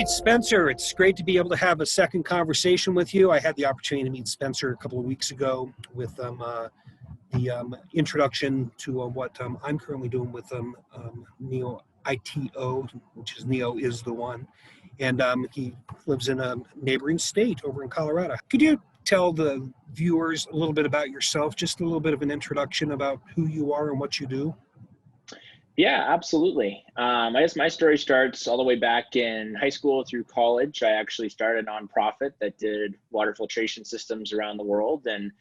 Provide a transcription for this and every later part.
right, Spencer, it's great to be able to have a second conversation with you. I had the opportunity to meet Spencer a couple of weeks ago with the introduction to what I'm currently doing with Neoito, which is Neo is the one. And he lives in a neighboring state over in Colorado. Could you tell the viewers a little bit about yourself, just a little bit of an introduction about who you are and what you do? Yeah, absolutely. I guess my story starts all the way back in high school through college. I actually started a nonprofit that did water filtration systems around the world and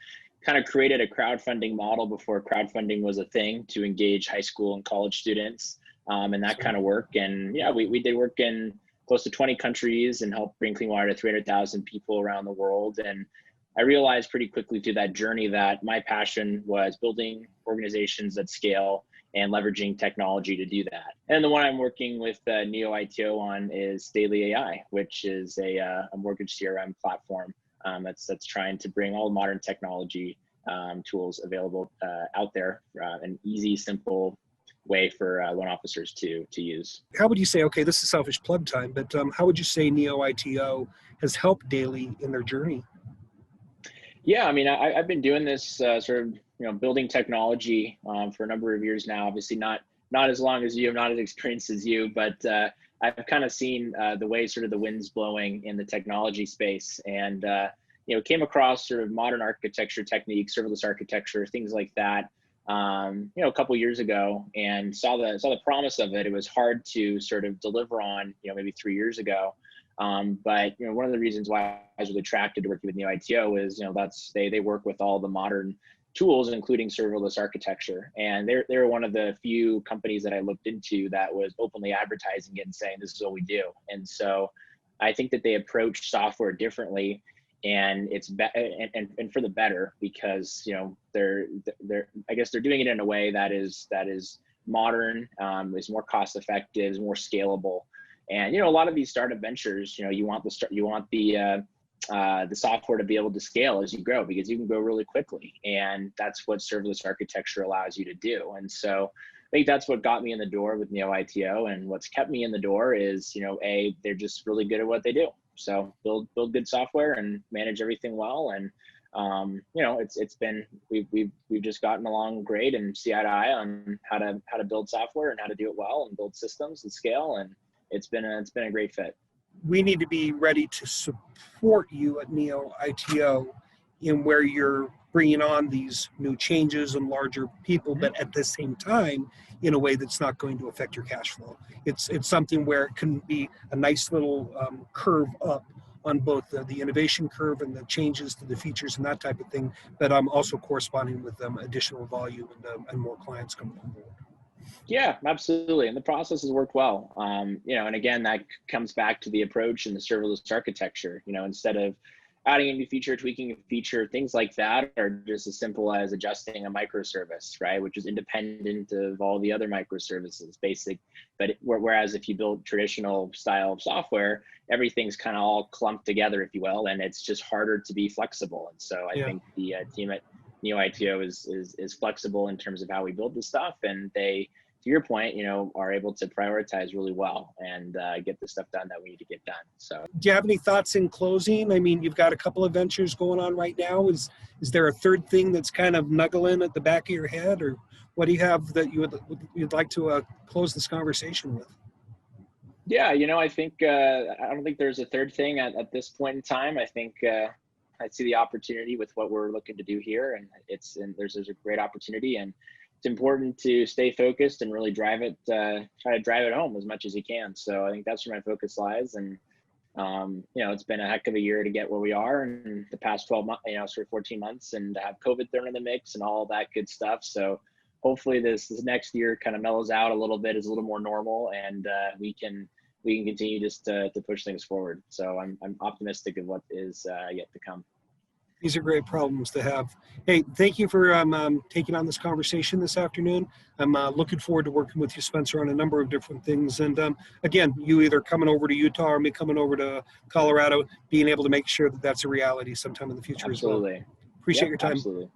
kind of created a crowdfunding model before crowdfunding was a thing to engage high school and college students and that kind of work. And yeah, we did work in close to 20 countries and helped bring clean water to 300,000 people around the world. And I realized pretty quickly through that journey that my passion was building organizations at scale and leveraging technology to do that. And the one I'm working with Neoito on is Daily AI, which is a mortgage CRM platform that's trying to bring all modern technology tools available out there, an easy, simple way for loan officers to use. How would you say, okay, this is selfish plug time, but how would you say Neoito has helped Daily in their journey? Yeah, I mean, I've been doing this sort of, building technology for a number of years now. Obviously, not as long as you, I'm not as experienced as you, but I've kind of seen the way sort of the wind's blowing in the technology space, and came across sort of modern architecture techniques, serverless architecture, things like that. A couple years ago, and saw the promise of it. It was hard to sort of deliver on, maybe 3 years ago. But one of the reasons why I was really attracted to working with Neoito is they work with all the modern tools, including serverless architecture, and they're one of the few companies that I looked into that was openly advertising it and saying this is what we do. And so I think that they approach software differently, and it's and for the better, because they're I guess they're doing it in a way that is modern, is more cost effective, is more scalable. And a lot of these startup ventures, you want the software to be able to scale as you grow, because you can grow really quickly, and that's what serverless architecture allows you to do. And so I think that's what got me in the door with Neoito, and what's kept me in the door is they're just really good at what they do. So build good software and manage everything well, and it's been we've just gotten along great and see eye to eye on how to build software and how to do it well and build systems and scale, and it's been a great fit. We need to be ready to support you at Neoito in where you're bringing on these new changes and larger people, but at the same time, in a way that's not going to affect your cash flow. It's something where it can be a nice little curve up on both the innovation curve and the changes to the features and that type of thing, but also corresponding with additional volume and more clients coming on board. Yeah, absolutely. And the process has worked well. And again, that comes back to the approach and the serverless architecture. Instead of adding a new feature, tweaking a feature, things like that are just as simple as adjusting a microservice, right? Which is independent of all the other microservices, basic. But whereas if you build traditional style of software, everything's kind of all clumped together, if you will, and it's just harder to be flexible. And so I think the team at Neoito is flexible in terms of how we build this stuff, and they, to your point, are able to prioritize really well and get the stuff done that we need to get done. So, do you have any thoughts in closing? I mean, you've got a couple of ventures going on right now. Is there a third thing that's kind of nuggling at the back of your head, or what do you have that you'd like to close this conversation with? Yeah, I think I don't think there's a third thing at this point in time. I think I see the opportunity with what we're looking to do here, and there's a great opportunity, and it's important to stay focused and really try to drive it home as much as you can. So I think that's where my focus lies. And, it's been a heck of a year to get where we are in the past 12 months, sort of 14 months, and to have COVID thrown in the mix and all that good stuff. So hopefully this next year kind of mellows out a little bit, is a little more normal, and we can continue just to push things forward. So I'm optimistic of what is yet to come. These are great problems to have. Hey, thank you for taking on this conversation this afternoon. I'm looking forward to working with you, Spencer, on a number of different things. And again, you either coming over to Utah or me coming over to Colorado, being able to make sure that that's a reality sometime in the future. Absolutely. As well. Appreciate your time. Absolutely.